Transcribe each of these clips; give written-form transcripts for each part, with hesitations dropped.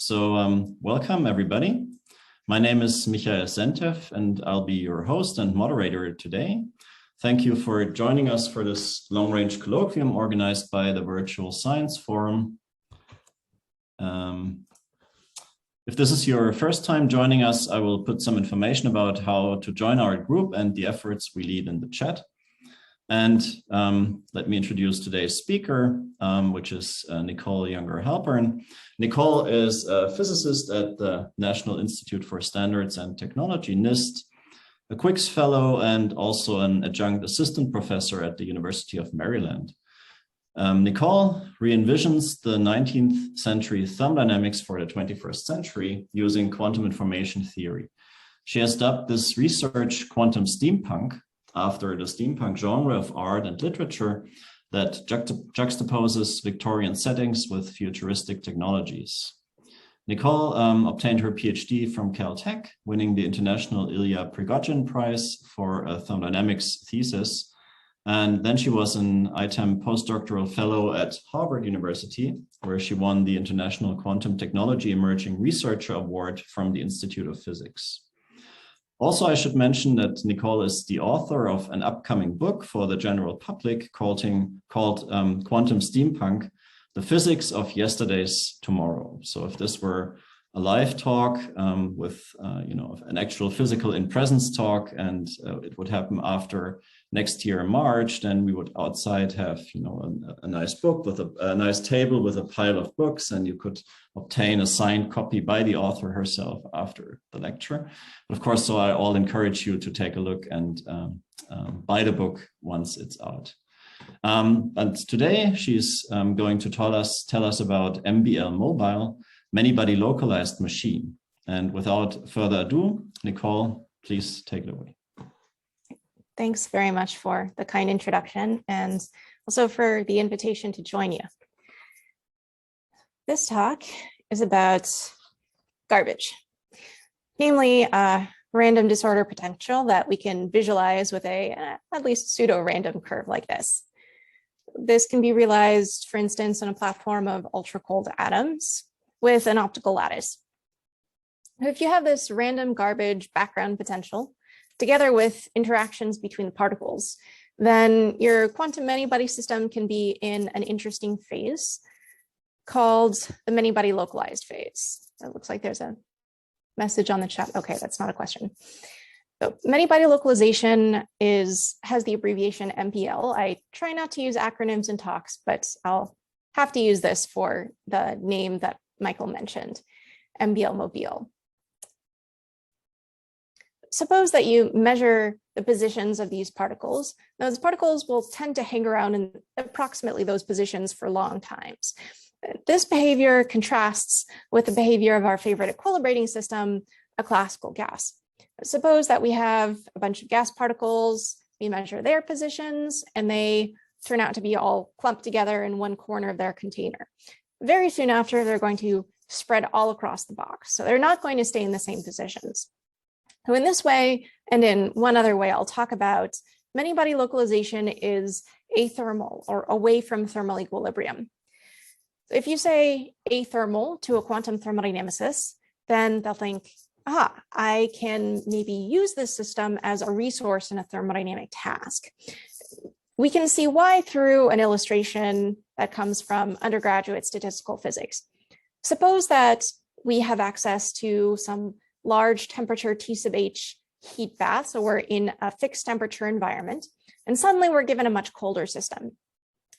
Welcome everybody. My name is Michael Sentev and I'll be your host and moderator today. Thank you for joining us for this long-range colloquium organized by the Virtual Science Forum. If this is your first time joining us, I will put some information about how to join our group and the efforts we lead in the chat. And let me introduce today's speaker, which is Nicole Halpern. Nicole is a physicist at the National Institute for Standards and Technology, NIST, a Quicks Fellow, and also an adjunct assistant professor at the University of Maryland. Nicole re-envisions the 19th century thermodynamics for the 21st century using quantum information theory. She has dubbed this research quantum steampunk, after the steampunk genre of art and literature that juxtaposes Victorian settings with futuristic technologies. Nicole obtained her PhD from Caltech, winning the International Ilya Prigogine Prize for a thermodynamics thesis. And then she was an ITEM postdoctoral fellow at Harvard University, where she won the International Quantum Technology Emerging Researcher Award from the Institute of Physics. Also, I should mention that Nicole is the author of an upcoming book for the general public called Quantum Steampunk, The Physics of Yesterday's Tomorrow. So if this were a live talk with an actual physical in presence talk, and it would happen after next year in March, then we would outside have a nice book with a nice table with a pile of books, and you could obtain a signed copy by the author herself after the lecture. But of course, so I all encourage you to take a look and buy the book once it's out. And today she's going to tell us about MBL-mobile, Many-body-localized machine. And without further ado, Nicole, please take it away. Thanks very much for the kind introduction and also for the invitation to join you. This talk is about garbage, namely a random disorder potential that we can visualize with a at least pseudo-random curve like this. This can be realized, for instance, on a platform of ultra-cold atoms with an optical lattice. If you have this random garbage background potential, together with interactions between the particles, then your quantum many-body system can be in an interesting phase called the many-body-localized phase. It looks like there's a message on the chat. Okay, that's not a question. So many-body localization has the abbreviation MBL. I try not to use acronyms in talks, but I'll have to use this for the name that Michael mentioned, MBL-mobile. Suppose that you measure the positions of these particles. Those particles will tend to hang around in approximately those positions for long times. This behavior contrasts with the behavior of our favorite equilibrating system, a classical gas. Suppose that we have a bunch of gas particles, we measure their positions, and they turn out to be all clumped together in one corner of their container. Very soon after, they're going to spread all across the box. So they're not going to stay in the same positions. So in this way, and in one other way I'll talk about, many-body localization is athermal or away from thermal equilibrium. If you say athermal to a quantum thermodynamicist, then they'll think, I can maybe use this system as a resource in a thermodynamic task. We can see why through an illustration that comes from undergraduate statistical physics. Suppose that we have access to some large temperature T sub H heat bath, so we're in a fixed temperature environment, and suddenly we're given a much colder system.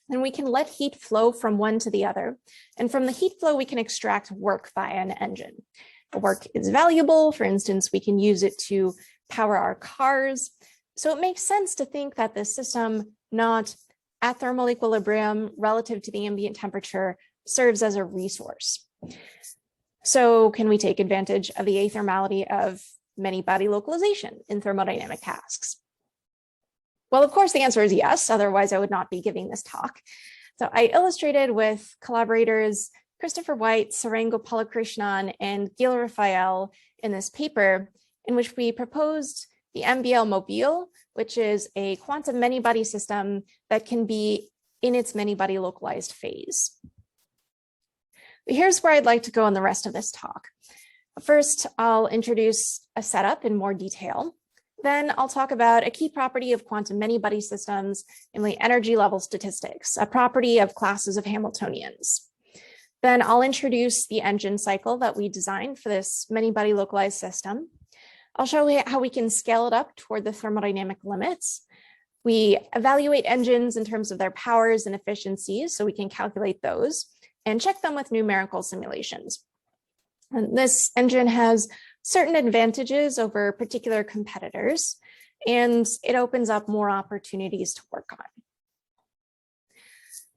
And we can let heat flow from one to the other. And from the heat flow, we can extract work via an engine. The work is valuable. For instance, we can use it to power our cars. So it makes sense to think that the system, not at thermal equilibrium relative to the ambient temperature, serves as a resource. So can we take advantage of the athermality of many-body localization in thermodynamic tasks? Well, of course, the answer is yes. Otherwise, I would not be giving this talk. So I illustrated with collaborators Christopher White, Sarango Palakrishnan, and Gil Rafael in this paper, in which we proposed the MBL-mobile, which is a quantum many-body system that can be in its many-body localized phase. Here's where I'd like to go in the rest of this talk. First, I'll introduce a setup in more detail. Then I'll talk about a key property of quantum many-body systems, namely energy level statistics, a property of classes of Hamiltonians. Then I'll introduce the engine cycle that we designed for this many-body localized system. I'll show how we can scale it up toward the thermodynamic limits. We evaluate engines in terms of their powers and efficiencies, so we can calculate those and check them with numerical simulations. And this engine has certain advantages over particular competitors, and it opens up more opportunities to work on.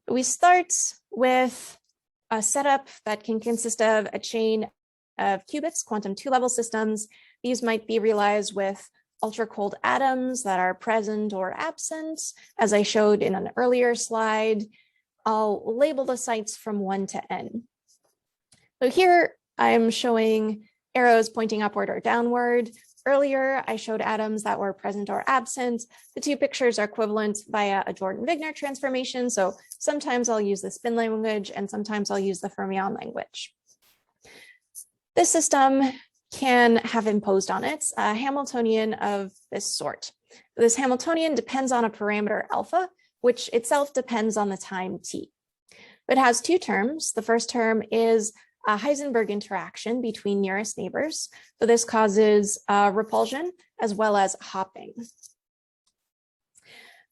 We start with a setup that can consist of a chain of qubits, quantum two-level systems. These might be realized with ultra-cold atoms that are present or absent, as I showed in an earlier slide. I'll label the sites from 1 to n. So here I'm showing arrows pointing upward or downward. Earlier, I showed atoms that were present or absent. The two pictures are equivalent via a Jordan-Wigner transformation. So sometimes I'll use the spin language and sometimes I'll use the fermion language. This system can have imposed on it a Hamiltonian of this sort. This Hamiltonian depends on a parameter alpha, which itself depends on the time t. It has two terms. The first term is a Heisenberg interaction between nearest neighbors. So this causes repulsion as well as hopping.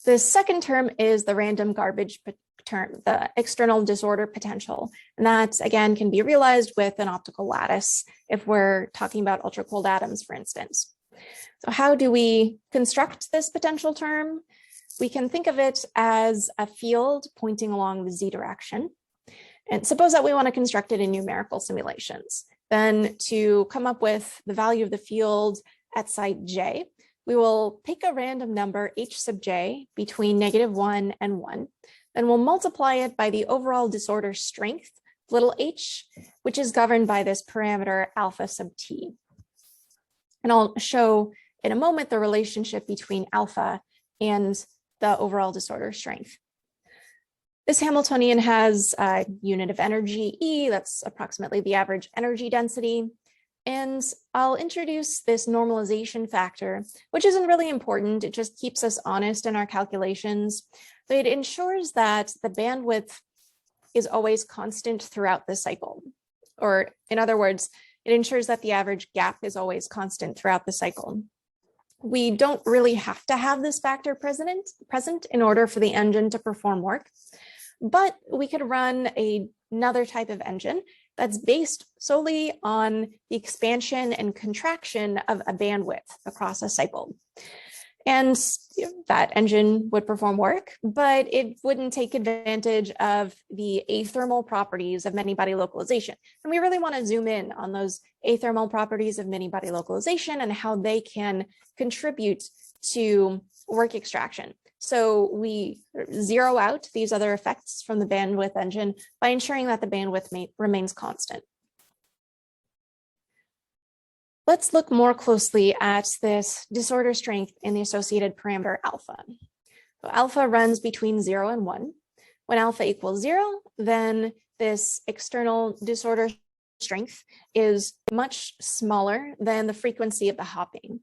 The second term is the random garbage term, the external disorder potential. And that, again, can be realized with an optical lattice if we're talking about ultra-cold atoms, for instance. So how do we construct this potential term? We can think of it as a field pointing along the z direction. And suppose that we want to construct it in numerical simulations. Then to come up with the value of the field at site j, we will pick a random number h sub j between -1 and 1. Then we'll multiply it by the overall disorder strength, little h, which is governed by this parameter alpha sub t. And I'll show in a moment the relationship between alpha and the overall disorder strength. This Hamiltonian has a unit of energy, E, that's approximately the average energy density. And I'll introduce this normalization factor, which isn't really important. It just keeps us honest in our calculations. But it ensures that the bandwidth is always constant throughout the cycle. Or in other words, it ensures that the average gap is always constant throughout the cycle. We don't really have to have this factor present in order for the engine to perform work. But we could run another type of engine that's based solely on the expansion and contraction of a bandwidth across a cycle. And that engine would perform work, but it wouldn't take advantage of the athermal properties of many-body localization. And we really want to zoom in on those athermal properties of many-body localization and how they can contribute to work extraction. So we zero out these other effects from the bandwidth engine by ensuring that the bandwidth remains constant. Let's look more closely at this disorder strength in the associated parameter alpha. So alpha runs between 0 and 1. When alpha equals 0, then this external disorder strength is much smaller than the frequency of the hopping.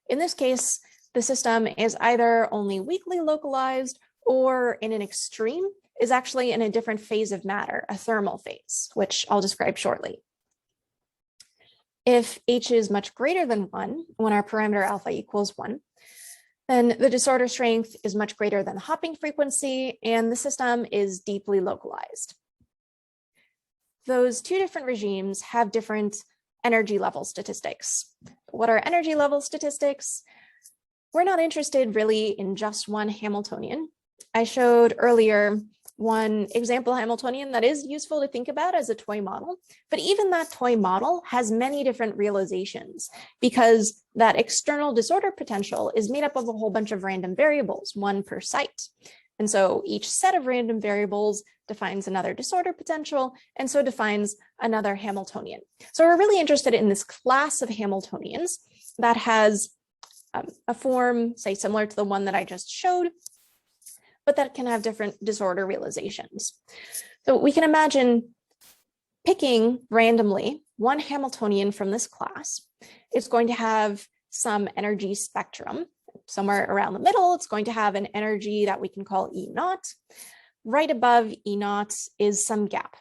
In this case, the system is either only weakly localized or in an extreme is actually in a different phase of matter, a thermal phase, which I'll describe shortly. If h is much greater than 1, when our parameter alpha equals 1, then the disorder strength is much greater than the hopping frequency and the system is deeply localized. Those two different regimes have different energy level statistics. What are energy level statistics? We're not interested really in just one Hamiltonian. I showed earlier one example Hamiltonian that is useful to think about as a toy model, but even that toy model has many different realizations because that external disorder potential is made up of a whole bunch of random variables, one per site. And so each set of random variables defines another disorder potential and so defines another Hamiltonian. So we're really interested in this class of Hamiltonians that has a form, say, similar to the one that I just showed, but that can have different disorder realizations. So we can imagine picking randomly one Hamiltonian from this class, it's going to have some energy spectrum. Somewhere around the middle, it's going to have an energy that we can call E naught. Right above E naught is some gap.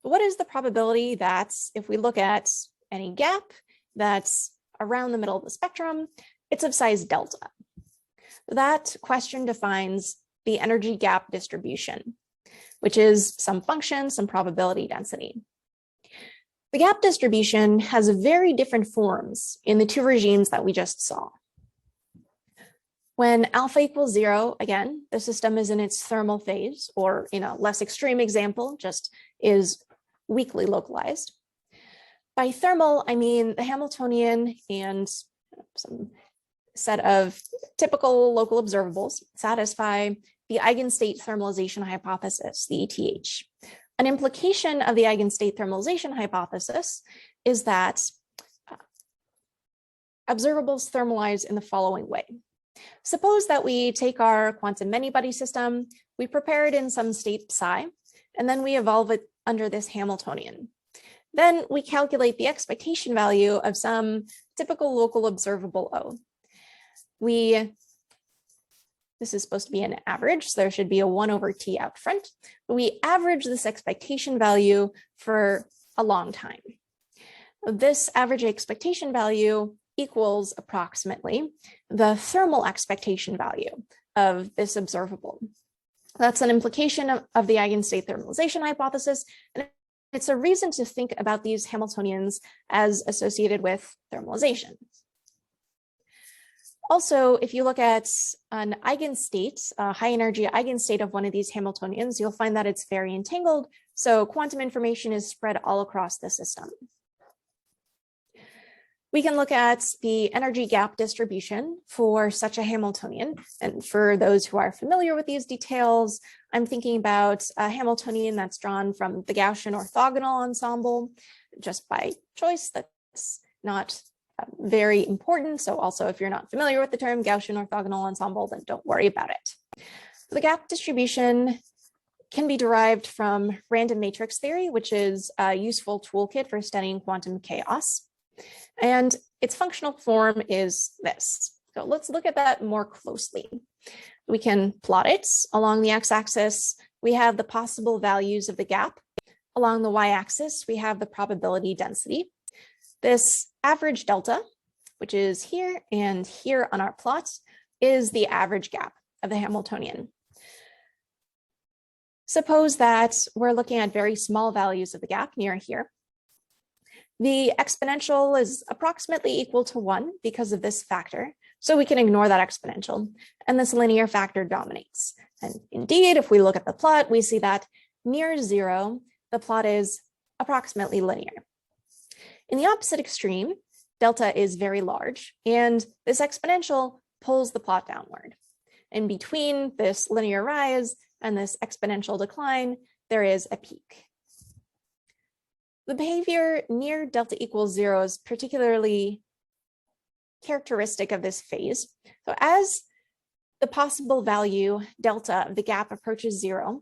What is the probability that if we look at any gap that's around the middle of the spectrum, it's of size delta? That question defines the energy gap distribution, which is some function, some probability density. The gap distribution has very different forms in the two regimes that we just saw. When alpha equals 0, again, the system is in its thermal phase, or in a less extreme example, just is weakly localized. By thermal, I mean the Hamiltonian and some set of typical local observables satisfy the eigenstate thermalization hypothesis, the ETH. An implication of the eigenstate thermalization hypothesis is that observables thermalize in the following way. Suppose that we take our quantum many-body system, we prepare it in some state psi, and then we evolve it under this Hamiltonian. Then we calculate the expectation value of some typical local observable O. This is supposed to be an average, so there should be a 1 over t out front. We average this expectation value for a long time. This average expectation value equals approximately the thermal expectation value of this observable. That's an implication of the eigenstate thermalization hypothesis, and it's a reason to think about these Hamiltonians as associated with thermalization. Also, if you look at an eigenstate, a high energy eigenstate of one of these Hamiltonians, you'll find that it's very entangled, so quantum information is spread all across the system. We can look at the energy gap distribution for such a Hamiltonian. And for those who are familiar with these details, I'm thinking about a Hamiltonian that's drawn from the Gaussian orthogonal ensemble, just by choice. That's not very important. So also, if you're not familiar with the term Gaussian orthogonal ensemble, then don't worry about it. The gap distribution can be derived from random matrix theory, which is a useful toolkit for studying quantum chaos. And its functional form is this. So let's look at that more closely. We can plot it along the x-axis. We have the possible values of the gap. Along the y-axis, we have the probability density. This average delta, which is here and here on our plot, is the average gap of the Hamiltonian. Suppose that we're looking at very small values of the gap near here. The exponential is approximately equal to 1 because of this factor, so we can ignore that exponential, and this linear factor dominates. And indeed, if we look at the plot, we see that near 0, the plot is approximately linear. In the opposite extreme, delta is very large, and this exponential pulls the plot downward. In between this linear rise and this exponential decline, there is a peak. The behavior near delta equals 0 is particularly characteristic of this phase. So as the possible value delta of the gap approaches 0,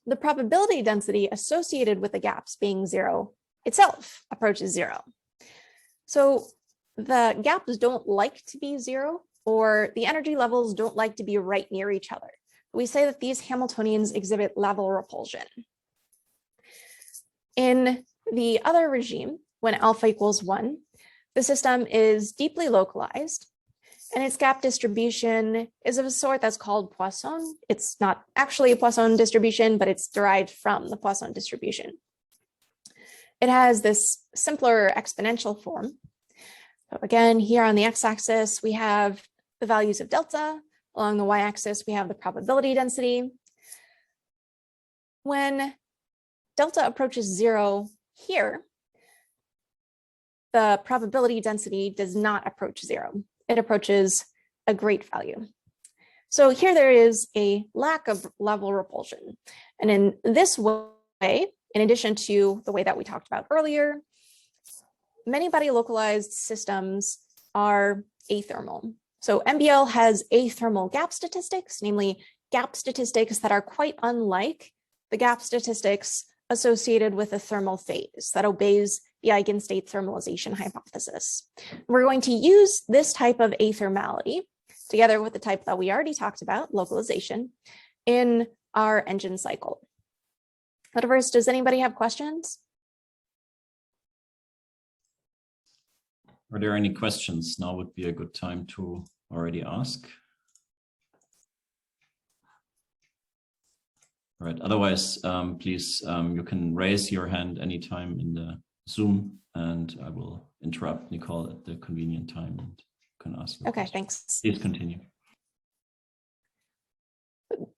the probability density associated with the gaps being 0 itself approaches 0. So the gaps don't like to be 0, or the energy levels don't like to be right near each other. We say that these Hamiltonians exhibit level repulsion. In the other regime, when alpha equals 1, the system is deeply localized, and its gap distribution is of a sort that's called Poisson. It's not actually a Poisson distribution, but it's derived from the Poisson distribution. It has this simpler exponential form. So again, here on the x-axis, we have the values of delta. Along the y-axis, we have the probability density. When delta approaches 0 here, the probability density does not approach 0. It approaches a great value. So here there is a lack of level repulsion. And in this way, in addition to the way that we talked about earlier, many-body-localized systems are athermal. So MBL has athermal gap statistics, namely gap statistics that are quite unlike the gap statistics associated with a thermal phase that obeys the eigenstate thermalization hypothesis. We're going to use this type of athermality together with the type that we already talked about, localization, in our engine cycle. But first, does anybody have questions? Are there any questions? Now would be a good time to already ask. All right, otherwise, please, you can raise your hand anytime in the Zoom and I will interrupt Nicole at the convenient time and can ask. Okay, thanks. Please continue.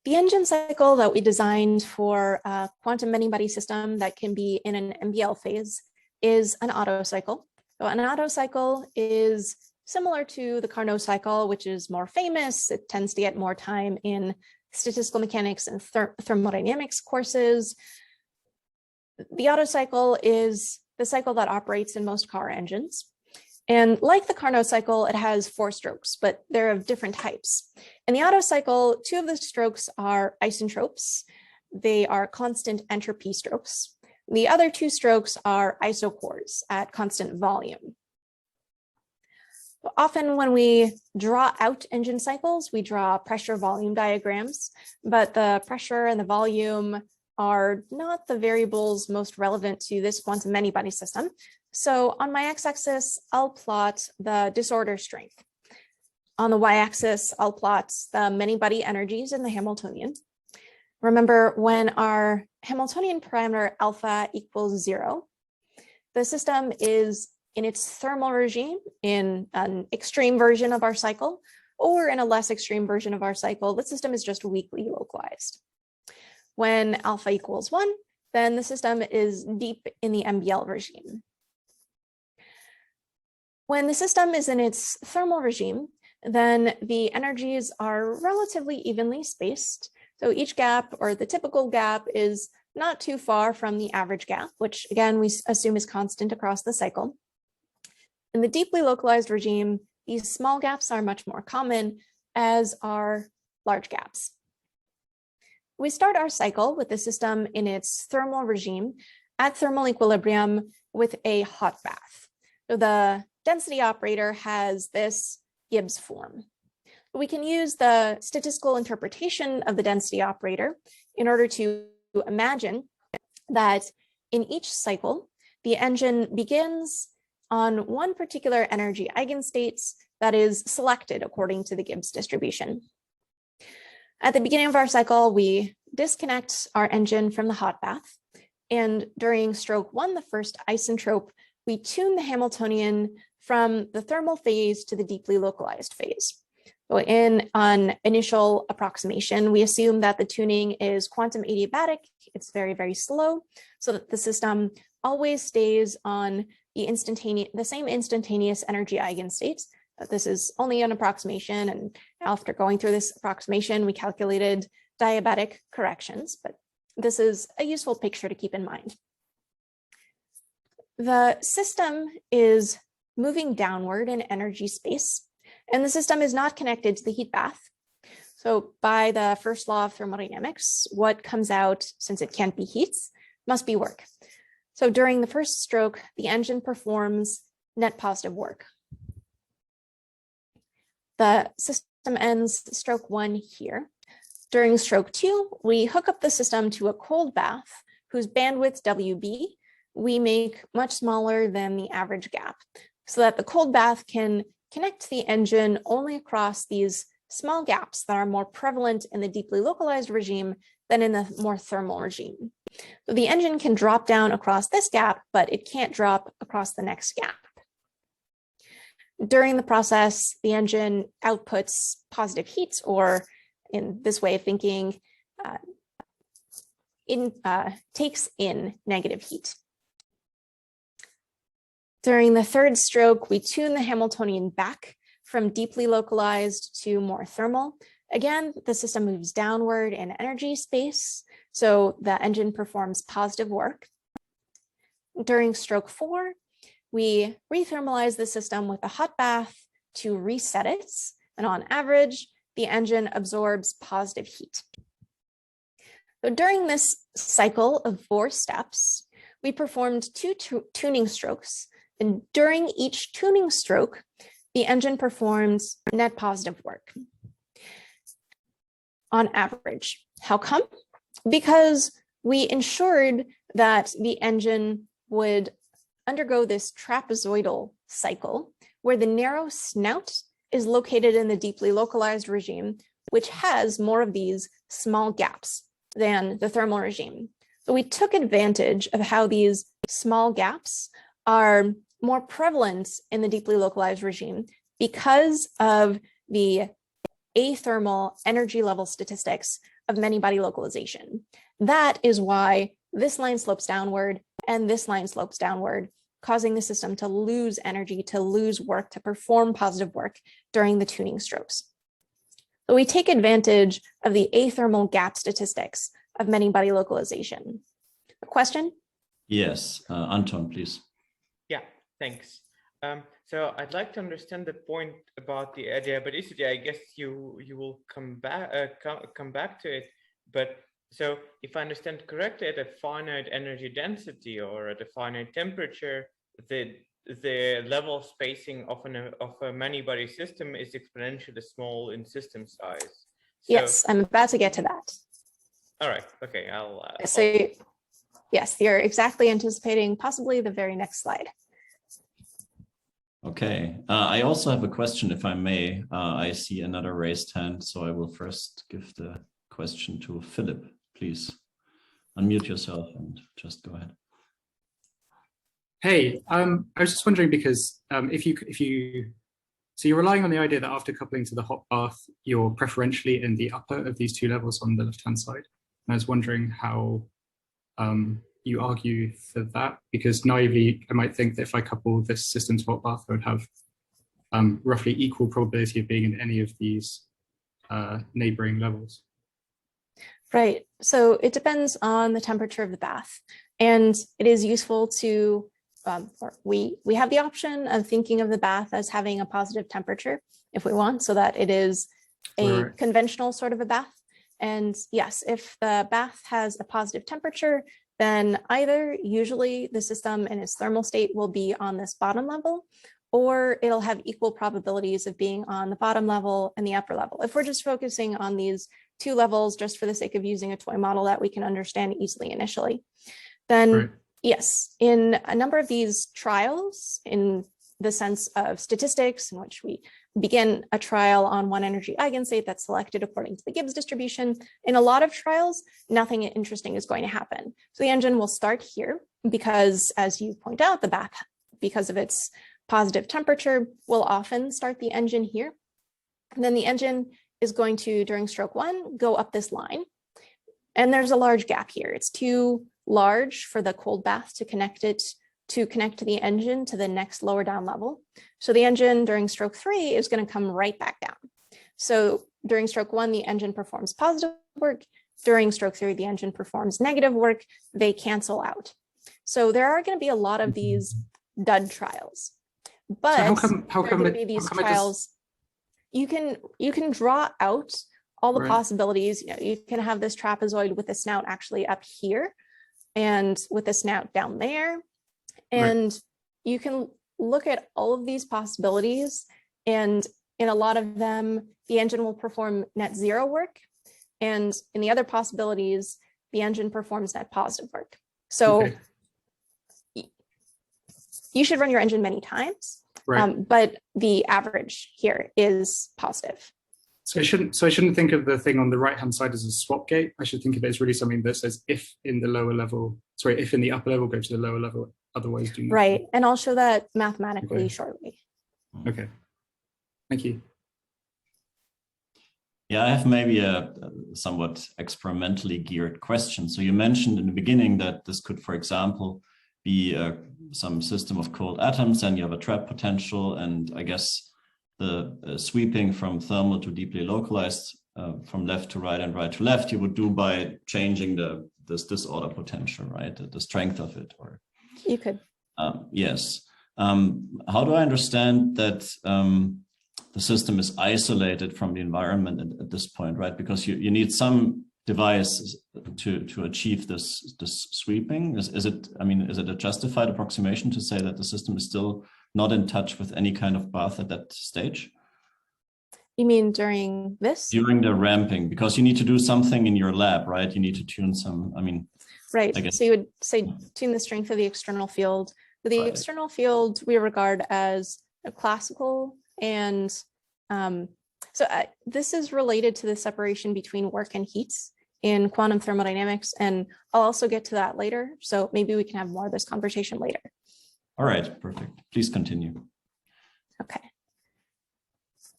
The engine cycle that we designed for a quantum many-body system that can be in an MBL phase is an Otto cycle. So an Otto cycle is similar to the Carnot cycle, which is more famous. It tends to get more time in statistical mechanics and thermodynamics courses. The Otto cycle is the cycle that operates in most car engines. And like the Carnot cycle, it has 4 strokes, but they're of different types. In the Otto cycle, 2 of the strokes are isentropes. They are constant entropy strokes. The other 2 strokes are isochores at constant volume. Often when we draw out engine cycles, we draw pressure volume diagrams, but the pressure and the volume are not the variables most relevant to this quantum many-body system. So on my x-axis, I'll plot the disorder strength. On the y-axis, I'll plot the many-body energies in the Hamiltonian. Remember, when our Hamiltonian parameter alpha equals 0, the system is in its thermal regime in an extreme version of our cycle, or in a less extreme version of our cycle, the system is just weakly localized. When alpha equals 1, then the system is deep in the MBL regime. When the system is in its thermal regime, then the energies are relatively evenly spaced. So each gap, or the typical gap, is not too far from the average gap, which again, we assume is constant across the cycle. In the deeply localized regime, these small gaps are much more common, as are large gaps. We start our cycle with the system in its thermal regime at thermal equilibrium with a hot bath. So the density operator has this Gibbs form. We can use the statistical interpretation of the density operator in order to imagine that in each cycle, the engine begins on one particular energy eigenstate that is selected according to the Gibbs distribution. At the beginning of our cycle, we disconnect our engine from the hot bath. And during stroke 1, the first isentrope, we tune the Hamiltonian from the thermal phase to the deeply localized phase. So on initial approximation, we assume that the tuning is quantum adiabatic. It's very, very slow, so that the system always stays on the same instantaneous energy eigenstates. This is only an approximation, and after going through this approximation, we calculated diabatic corrections, but this is a useful picture to keep in mind. The system is moving downward in energy space, and the system is not connected to the heat bath. So by the first law of thermodynamics, what comes out, since it can't be heat, must be work. So during the first stroke, the engine performs net positive work. The system ends stroke 1 here. During stroke 2, we hook up the system to a cold bath whose bandwidth WB we make much smaller than the average gap, so that the cold bath can connect the engine only across these small gaps that are more prevalent in the deeply localized regime than in the more thermal regime. So the engine can drop down across this gap, but it can't drop across the next gap. During the process, the engine outputs positive heat, or in this way of thinking, takes in negative heat. During the third stroke, we tune the Hamiltonian back from deeply localized to more thermal. Again, the system moves downward in energy space, so the engine performs positive work. During stroke 4, we rethermalize the system with a hot bath to reset it, and on average, the engine absorbs positive heat. So during this cycle of 4 steps, we performed 2 tuning strokes. And during each tuning stroke, the engine performs net positive work on average. How come? Because we ensured that the engine would undergo this trapezoidal cycle where the narrow snout is located in the deeply localized regime, which has more of these small gaps than the thermal regime. So we took advantage of how these small gaps are more prevalent in the deeply localized regime because of the athermal energy level statistics of many-body localization. That is why this line slopes downward and this line slopes downward, causing the system to lose energy, to lose work, to perform positive work during the tuning strokes. So we take advantage of the athermal gap statistics of many-body localization. A question? Yes, Anton, please. Yeah, thanks. So I'd like to understand the point about the adiabaticity. I guess you will come back to it. But so if I understand correctly, at a finite energy density or at a finite temperature, the level spacing of a many-body system is exponentially small in system size. So, yes, I'm about to get to that. All right. Okay. Yes, you're exactly anticipating possibly the very next slide. Okay. I also have a question, if I may. I see another raised hand, so I will first give the question to Philip. Please unmute yourself and just go ahead. Hey, I was just wondering because so you're relying on the idea that after coupling to the hot bath, you're preferentially in the upper of these 2 levels on the left-hand side. And I was wondering how you argue for that, because naively, I might think that if I couple this system to hot bath, I would have roughly equal probability of being in any of these neighboring levels. Right. So it depends on the temperature of the bath. And it is useful to, we have the option of thinking of the bath as having a positive temperature if we want, so that it is a conventional sort of a bath. And yes, if the bath has a positive temperature, then either usually the system in its thermal state will be on this bottom level, or it'll have equal probabilities of being on the bottom level and the upper level. If we're just focusing on these 2 levels, just for the sake of using a toy model that we can understand easily initially, then yes, in a number of these trials, in the sense of statistics, in which we begin a trial on one energy eigenstate that's selected according to the Gibbs distribution, in a lot of trials, nothing interesting is going to happen. So the engine will start here because, as you point out, the bath, because of its positive temperature, will often start the engine here. And then the engine is going to, during stroke 1, go up this line. And there's a large gap here. It's too large for the cold bath to connect the engine to the next lower down level. So the engine during stroke 3 is going to come right back down. So during stroke 1, the engine performs positive work. During stroke 3, the engine performs negative work. They cancel out. So there are going to be a lot of these dud trials. But so how come these trials, you can draw out all the possibilities. You know, you can have this trapezoid with the snout actually up here and with the snout down there. And you can look at all of these possibilities, and in a lot of them, the engine will perform net zero work. And in the other possibilities, the engine performs net positive work. So you should run your engine many times, but the average here is positive. So I shouldn't think of the thing on the right-hand side as a swap gate. I should think of it as really something that says if in the upper level, go to the lower level, otherwise do not. Right, and I'll show that mathematically shortly. Okay, thank you. Yeah, I have maybe a somewhat experimentally geared question. So you mentioned in the beginning that this could, for example, be some system of cold atoms, and you have a trap potential, and I guess the sweeping from thermal to deeply localized, from left to right and right to left, you would do by changing this disorder potential, right? The strength of it, or you could. Yes. How do I understand that the system is isolated from the environment at this point, right? Because you need some device to achieve this sweeping? Is it a justified approximation to say that the system is still not in touch with any kind of bath at that stage? You mean during this? During the ramping, because you need to do something in your lab, right? You need to tune some, Right. So you would say tune the strength of the external field. The external field we regard as a classical, and this is related to the separation between work and heat in quantum thermodynamics, and I'll also get to that later. So maybe we can have more of this conversation later. All right, perfect. Please continue. Okay.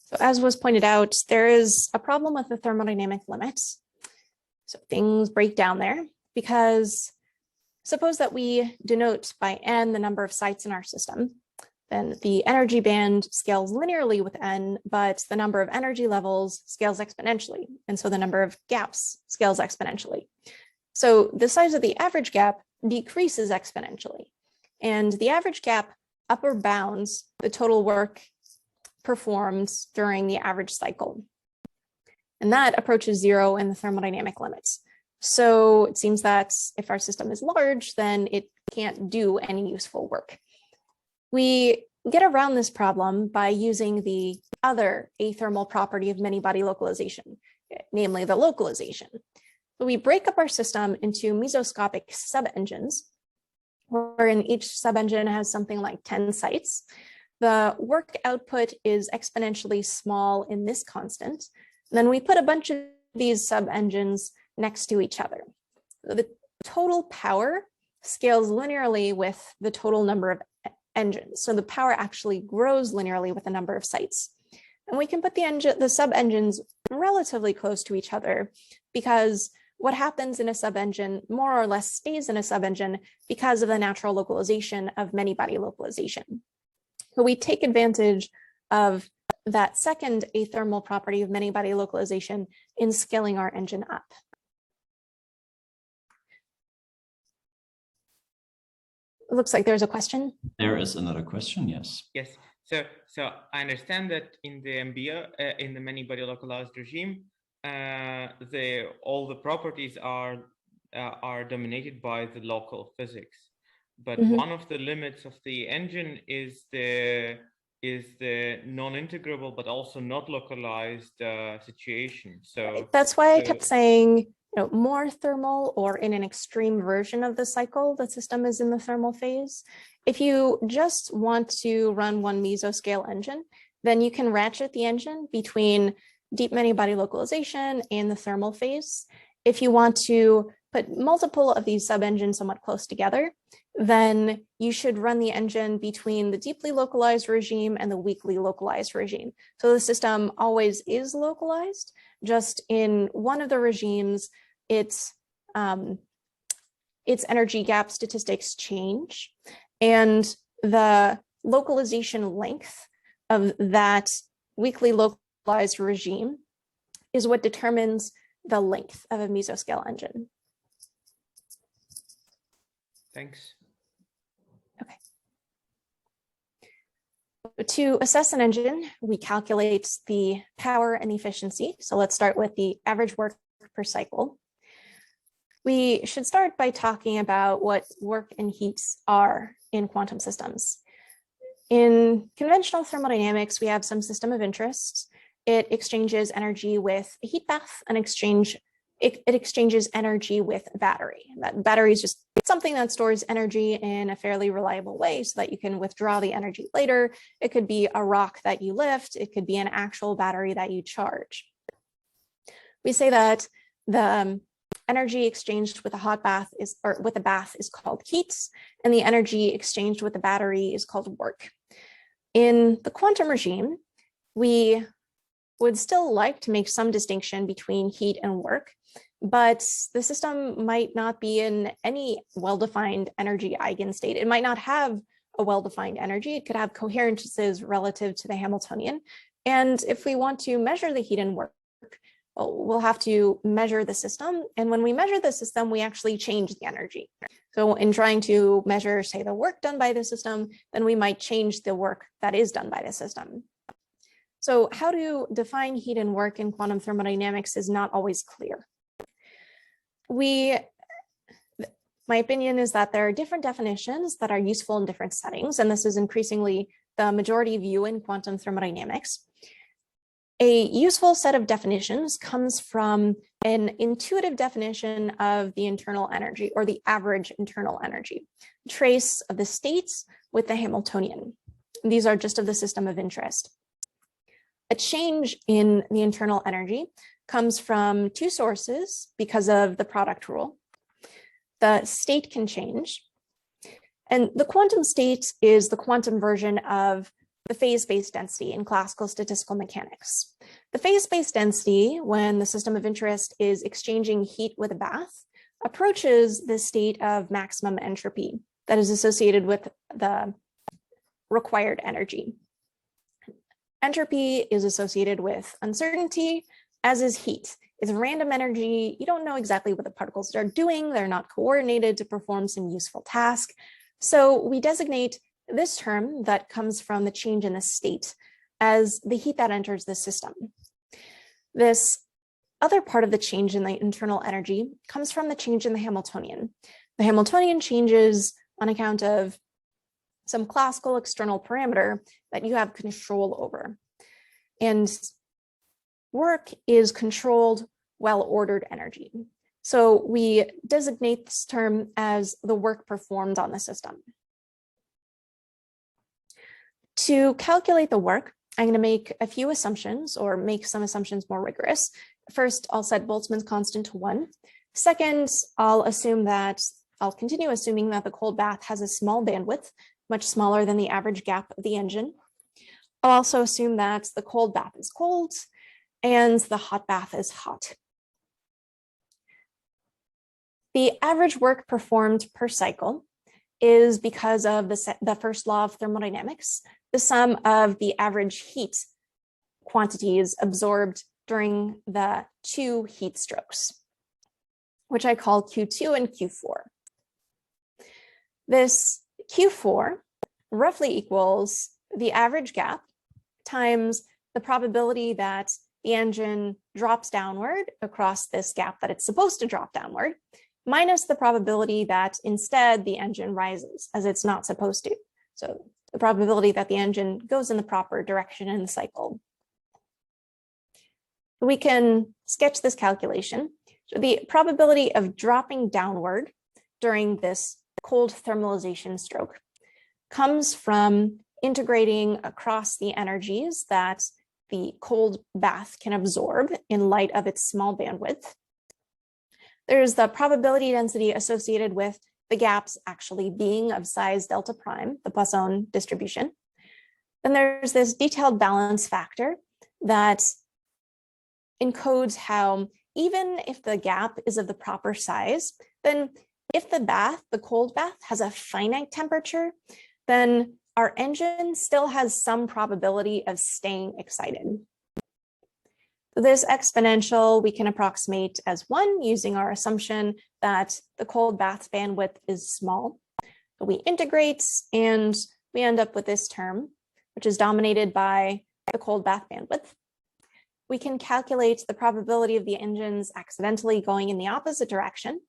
So as was pointed out, there is a problem with the thermodynamic limits. So things break down there, because suppose that we denote by n the number of sites in our system. Then the energy band scales linearly with n, but the number of energy levels scales exponentially. And so the number of gaps scales exponentially. So the size of the average gap decreases exponentially. And the average gap upper bounds the total work performed during the average cycle. And that approaches zero in the thermodynamic limits. So it seems that if our system is large, then it can't do any useful work. We get around this problem by using the other athermal property of many-body localization, namely the localization. So we break up our system into mesoscopic sub-engines, wherein each sub-engine has something like 10 sites. The work output is exponentially small in this constant. And then we put a bunch of these sub-engines next to each other. The total power scales linearly with the total number of engines. So the power actually grows linearly with the number of sites. And we can put the sub-engines relatively close to each other, because what happens in a sub-engine more or less stays in a sub-engine because of the natural localization of many-body localization. So we take advantage of that second athermal property of many-body localization in scaling our engine up. It looks like there's a question. There is another question, yes. Yes. So I understand that in the MBL, in the many-body-localized regime, all the properties are dominated by the local physics. But one of the limits of the engine is the non-integrable but also not localized situation. So that's why I kept saying, more thermal, or in an extreme version of the cycle, the system is in the thermal phase. If you just want to run one mesoscale engine, then you can ratchet the engine between deep many-body localization and the thermal phase. If you want to put multiple of these sub-engines somewhat close together, then you should run the engine between the deeply localized regime and the weakly localized regime. So the system always is localized, just in one of the regimes, its energy gap statistics change, and the localization length of that weakly localized regime is what determines the length of a mesoscale engine. Thanks. Okay. To assess an engine, we calculate the power and efficiency. So let's start with the average work per cycle. We should start by talking about what work and heat are in quantum systems. In conventional thermodynamics, we have some system of interest. It exchanges energy with a heat bath, and it exchanges energy with a battery. That battery is just something that stores energy in a fairly reliable way so that you can withdraw the energy later. It could be a rock that you lift. It could be an actual battery that you charge. We say that the energy exchanged with a hot bath with a bath is called heat, and the energy exchanged with a battery is called work. In the quantum regime, we would still like to make some distinction between heat and work, but the system might not be in any well-defined energy eigenstate. It might not have a well-defined energy. It could have coherences relative to the Hamiltonian. And if we want to measure the heat and work, we'll have to measure the system. And when we measure the system, we actually change the energy. So in trying to measure, say, the work done by the system, then we might change the work that is done by the system. So how to define heat and work in quantum thermodynamics is not always clear. my opinion is that there are different definitions that are useful in different settings, and this is increasingly the majority view in quantum thermodynamics. A useful set of definitions comes from an intuitive definition of the internal energy, or the average internal energy, trace of the states with the Hamiltonian. These are just of the system of interest. A change in the internal energy comes from two sources because of the product rule. The state can change, and the quantum state is the quantum version of the phase space density in classical statistical mechanics. The phase space density, when the system of interest is exchanging heat with a bath, approaches the state of maximum entropy that is associated with the required energy. Entropy is associated with uncertainty, as is heat. It's random energy. You don't know exactly what the particles are doing. They're not coordinated to perform some useful task. So we designate this term that comes from the change in the state as the heat that enters the system. This other part of the change in the internal energy comes from the change in the Hamiltonian. The Hamiltonian changes on account of some classical external parameter that you have control over. And work is controlled, well-ordered energy. So we designate this term as the work performed on the system. To calculate the work, I'm going to make a few assumptions, or make some assumptions more rigorous. First, I'll set Boltzmann's constant to 1. Second, I'll continue assuming that the cold bath has a small bandwidth, much smaller than the average gap of the engine. I'll also assume that the cold bath is cold and the hot bath is hot. The average work performed per cycle is, because of the first law of thermodynamics, the sum of the average heat quantities absorbed during the two heat strokes, which I call Q2 and Q4. This Q4 roughly equals the average gap times the probability that the engine drops downward across this gap that it's supposed to drop downward, minus the probability that instead the engine rises as it's not supposed to. So the probability that the engine goes in the proper direction in the cycle. We can sketch this calculation. So the probability of dropping downward during this cold thermalization stroke comes from integrating across the energies that the cold bath can absorb in light of its small bandwidth. There's the probability density associated with the gaps actually being of size delta prime, the Poisson distribution. Then there's this detailed balance factor that encodes how, even if the gap is of the proper size, then if the cold bath has a finite temperature, then our engine still has some probability of staying excited. This exponential we can approximate as 1 using our assumption that the cold bath bandwidth is small. So we integrate and we end up with this term, which is dominated by the cold bath bandwidth. We can calculate the probability of the engines accidentally going in the opposite direction.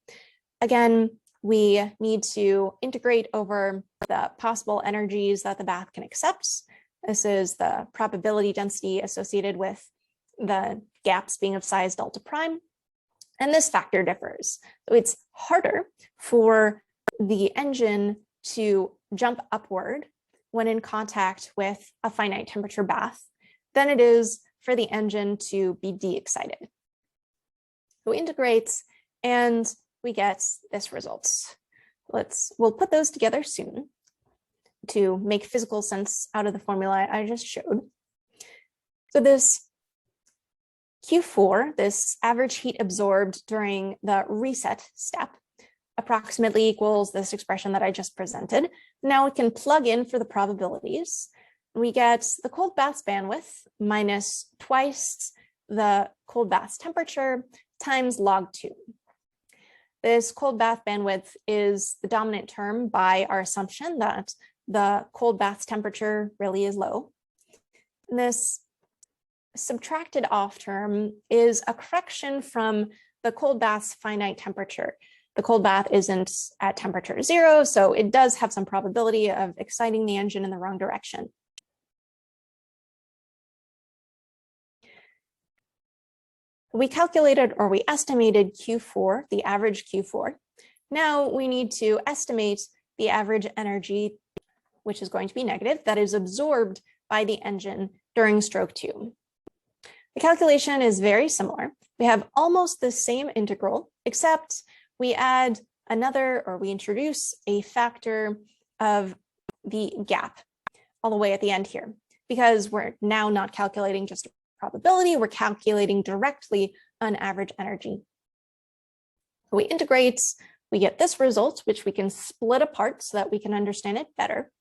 Again, we need to integrate over the possible energies that the bath can accept. This is the probability density associated with the gaps being of size delta prime. And this factor differs. So it's harder for the engine to jump upward when in contact with a finite temperature bath than it is for the engine to be de-excited. So we integrate and we get this results. We'll put those together soon to make physical sense out of the formula I just showed. So this Q4, this average heat absorbed during the reset step, approximately equals this expression that I just presented. Now we can plug in for the probabilities. We get the cold bath's bandwidth minus twice the cold bath's temperature times log 2. This cold bath bandwidth is the dominant term by our assumption that the cold bath's temperature really is low. And this subtracted off term is a correction from the cold bath's finite temperature. The cold bath isn't at temperature 0, so it does have some probability of exciting the engine in the wrong direction. We calculated, or we estimated Q4, the average Q4. Now we need to estimate the average energy, which is going to be negative, that is absorbed by the engine during stroke 2. The calculation is very similar. We have almost the same integral, except we add another, or we introduce a factor of the gap all the way at the end here, because we're now not calculating just a probability, we're calculating directly on average energy. We integrate, we get this result, which we can split apart so that we can understand it better.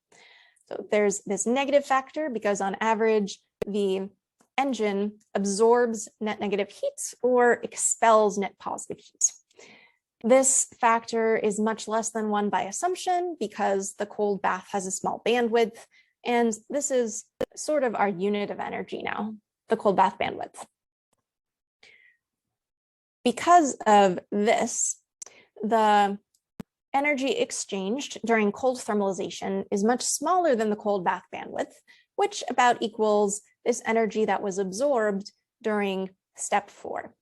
So there's this negative factor because on average, the engine absorbs net negative heat or expels net positive heat. This factor is much less than 1 by assumption because the cold bath has a small bandwidth, and this is sort of our unit of energy now, the cold bath bandwidth. Because of this, the energy exchanged during cold thermalization is much smaller than the cold bath bandwidth, which about equals this energy that was absorbed during step 4.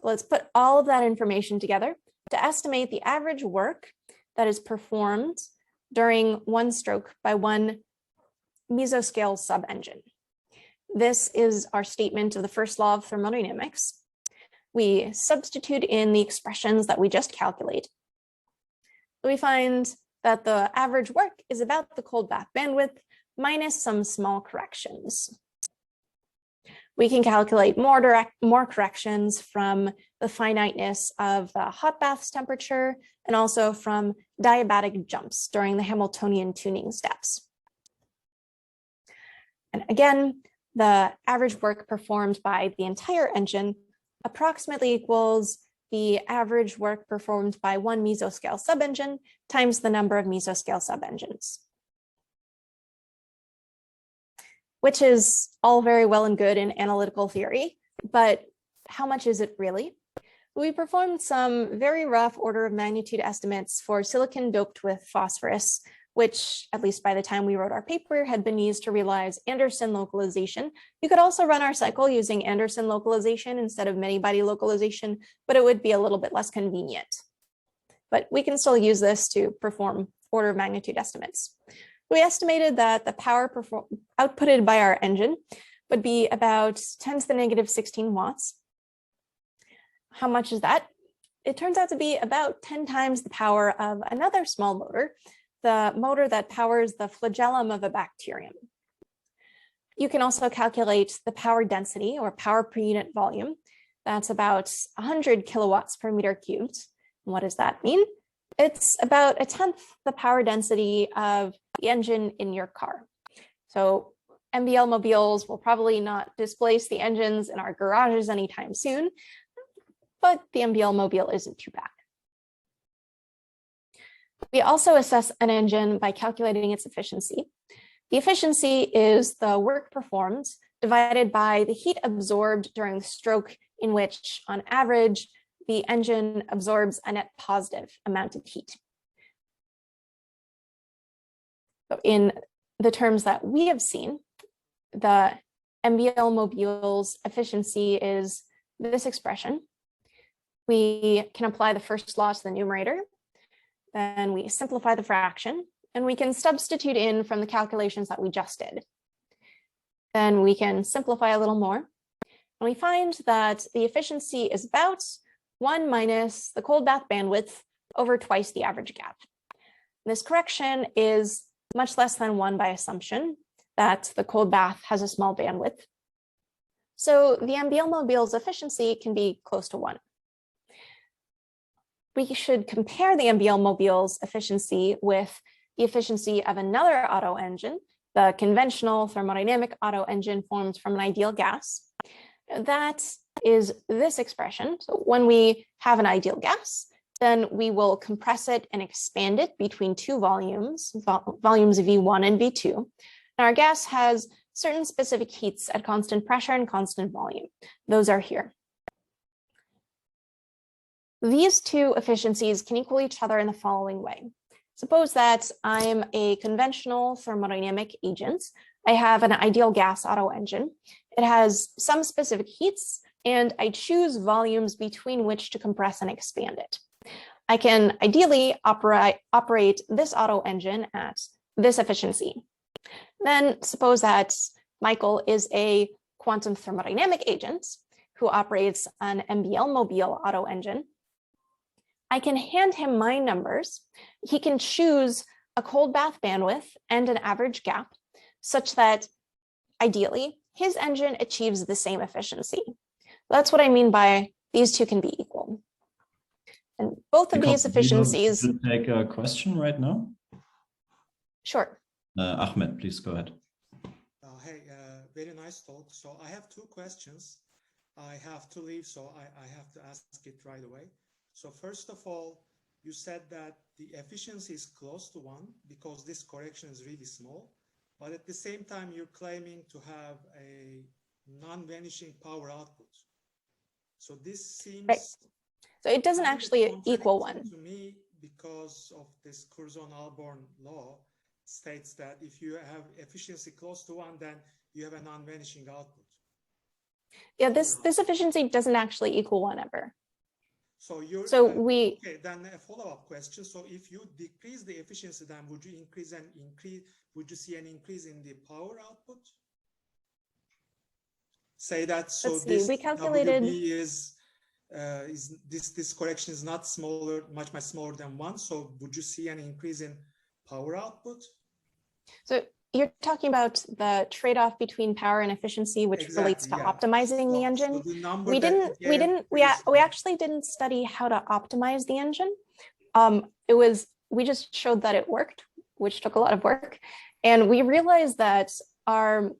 Let's put all of that information together to estimate the average work that is performed during 1 stroke by 1 mesoscale sub-engine. This is our statement of the first law of thermodynamics. We substitute in the expressions that we just calculated. We find that the average work is about the cold bath bandwidth minus some small corrections. We can calculate more corrections from the finiteness of the hot bath's temperature and also from diabatic jumps during the Hamiltonian tuning steps. And again, the average work performed by the entire engine approximately equals the average work performed by 1 mesoscale sub-engine times the number of mesoscale sub-engines, which is all very well and good in analytical theory, but how much is it really? We performed some very rough order of magnitude estimates for silicon doped with phosphorus, which, at least by the time we wrote our paper, had been used to realize Anderson localization. You could also run our cycle using Anderson localization instead of Many-body localization, but it would be a little bit less convenient. But we can still use this to perform order of magnitude estimates. We estimated that the power outputted by our engine would be about 10 to the negative 16 watts. How much is that? It turns out to be about 10 times the power of another small motor, the motor that powers the flagellum of a bacterium. You can also calculate the power density or power per unit volume. That's about 100 kilowatts per meter cubed. And what does that mean? It's about 1/10 the power density of the engine in your car. So MBL-mobiles will probably not displace the engines in our garages anytime soon, but the MBL-mobile isn't too bad. We also assess an engine by calculating its efficiency. The efficiency is the work performed divided by the heat absorbed during the stroke, in which, on average, the engine absorbs a net positive amount of heat. So in the terms that we have seen, the MBL-mobile's efficiency is this expression. We can apply the first law to the numerator, then we simplify the fraction, and we can substitute in from the calculations that we just did. Then we can simplify a little more, and we find that the efficiency is about 1 minus the cold bath bandwidth over twice the average gap. This correction is much less than 1 by assumption that the cold bath has a small bandwidth. So the MBL-mobile's efficiency can be close to 1. We should compare the MBL-mobile's efficiency with the efficiency of another Otto engine, the conventional thermodynamic Otto engine formed from an ideal gas. That is this expression. So when we have an ideal gas, then we will compress it and expand it between 2 volumes, volumes V1 and V2. And our gas has certain specific heats at constant pressure and constant volume. Those are here. These two efficiencies can equal each other in the following way. Suppose that I'm a conventional thermodynamic agent. I have an ideal gas Otto engine. It has some specific heats, and I choose volumes between which to compress and expand it. I can ideally operate this Otto engine at this efficiency. Then suppose that Michael is a quantum thermodynamic agent who operates an MBL-mobile Otto engine. I can hand him my numbers. He can choose a cold bath bandwidth and an average gap such that ideally his engine achieves the same efficiency. That's what I mean by these two can be equal. And both of these efficiencies. Do you take a question right now? Sure. Ahmed, please go ahead. Hey, very nice talk. So I have two questions. I have to leave, so I have to ask it right away. So first of all, you said that the efficiency is close to 1 because this correction is really small. But at the same time, you're claiming to have a non-vanishing power output. So this seems... Right. So it doesn't actually equal 1. To me, because of this Curzon-Halpern law, states that if you have efficiency close to 1, then you have a non-vanishing output. Yeah, this efficiency doesn't actually equal 1 ever. So you're we okay. Then a follow-up question. So if you decrease the efficiency, then would you would you see an increase in the power output? Say that. So let's see, this we calculated WB is this correction is not smaller, much smaller than 1. So would you see an increase in power output? So you're talking about the trade-off between power and efficiency, which relates to optimizing the engine. So the we actually didn't study how to optimize the engine. We just showed that it worked, which took a lot of work, and we realized that our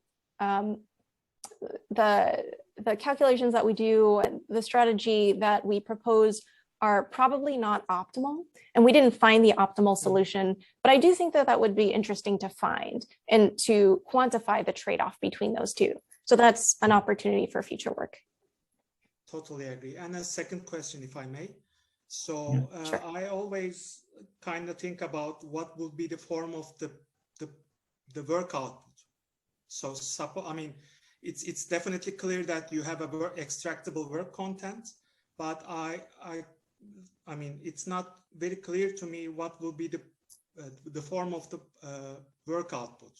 the calculations that we do, the strategy that we propose are probably not optimal, and we didn't find the optimal solution, but I do think that that would be interesting to find and to quantify the trade-off between those two. So that's an opportunity for future work. Totally agree. And a second question, if I may. So sure. I always kind of think about what will be the form of the work output. So I mean, it's definitely clear that you have a extractable work content, but I mean, it's not very clear to me what will be the form of the work output.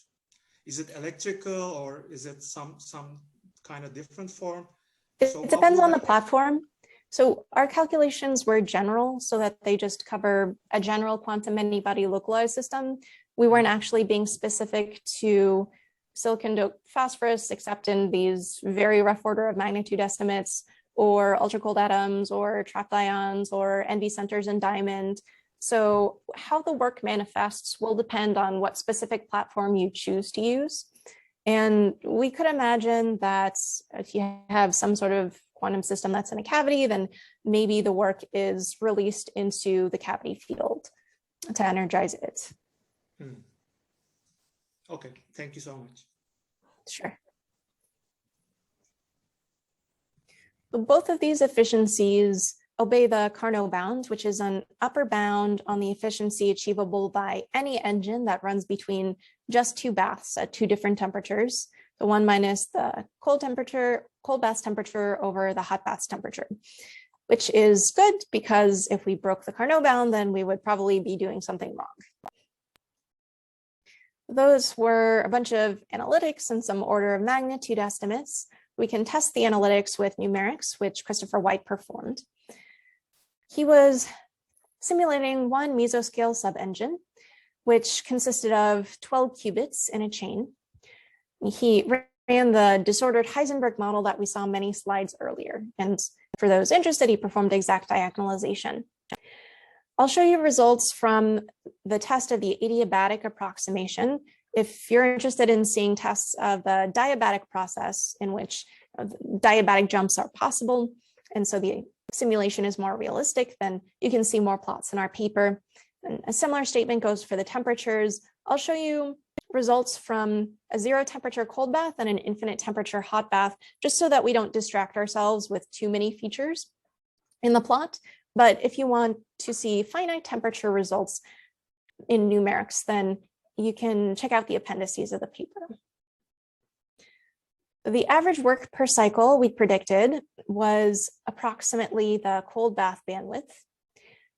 Is it electrical or is it some kind of different form? It depends on the platform. So our calculations were general, so that they just cover a general quantum many-body localized system. We weren't actually being specific to silicon doped phosphorus, except in these very rough order of magnitude estimates, or ultra-cold atoms, or trapped ions, or NV centers in diamond. So how the work manifests will depend on what specific platform you choose to use. And we could imagine that if you have some sort of quantum system that's in a cavity, then maybe the work is released into the cavity field to energize it. Okay, thank you so much. Sure. Both of these efficiencies obey the Carnot bound, which is an upper bound on the efficiency achievable by any engine that runs between just 2 baths at 2 different temperatures, the one minus the cold bath temperature over the hot bath temperature, which is good because if we broke the Carnot bound, then we would probably be doing something wrong. Those were a bunch of analytics and some order of magnitude estimates. We can test the analytics with numerics, which Christopher White performed. He was simulating one mesoscale sub-engine, which consisted of 12 qubits in a chain. He ran the disordered Heisenberg model that we saw many slides earlier. And for those interested, he performed exact diagonalization. I'll show you results from the test of the adiabatic approximation. If you're interested in seeing tests of the diabatic process in which diabatic jumps are possible, and so the simulation is more realistic, then you can see more plots in our paper. And a similar statement goes for the temperatures. I'll show you results from a 0 temperature cold bath and an infinite temperature hot bath, just so that we don't distract ourselves with too many features in the plot. But if you want to see finite temperature results in numerics, then you can check out the appendices of the paper. The average work per cycle we predicted was approximately the cold bath bandwidth.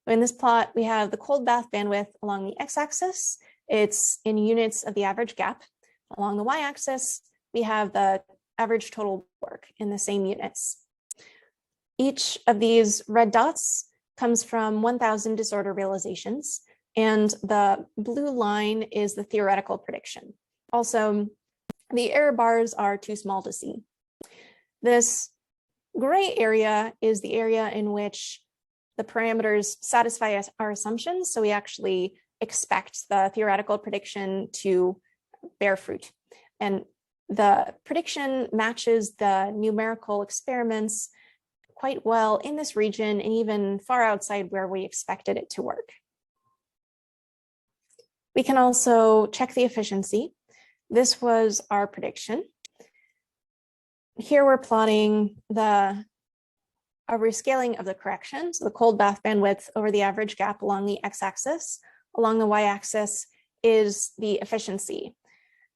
In this plot, we have the cold bath bandwidth along the x-axis. It's in units of the average gap. Along the y-axis, we have the average total work in the same units. Each of these red dots comes from 1,000 disorder realizations, and the blue line is the theoretical prediction. Also, the error bars are too small to see. This gray area is the area in which the parameters satisfy our assumptions, so we actually expect the theoretical prediction to bear fruit. And the prediction matches the numerical experiments quite well in this region and even far outside where we expected it to work. We can also check the efficiency. This was our prediction. Here we're plotting a rescaling of the correction, so the cold bath bandwidth over the average gap along the x-axis. Along the y-axis is the efficiency.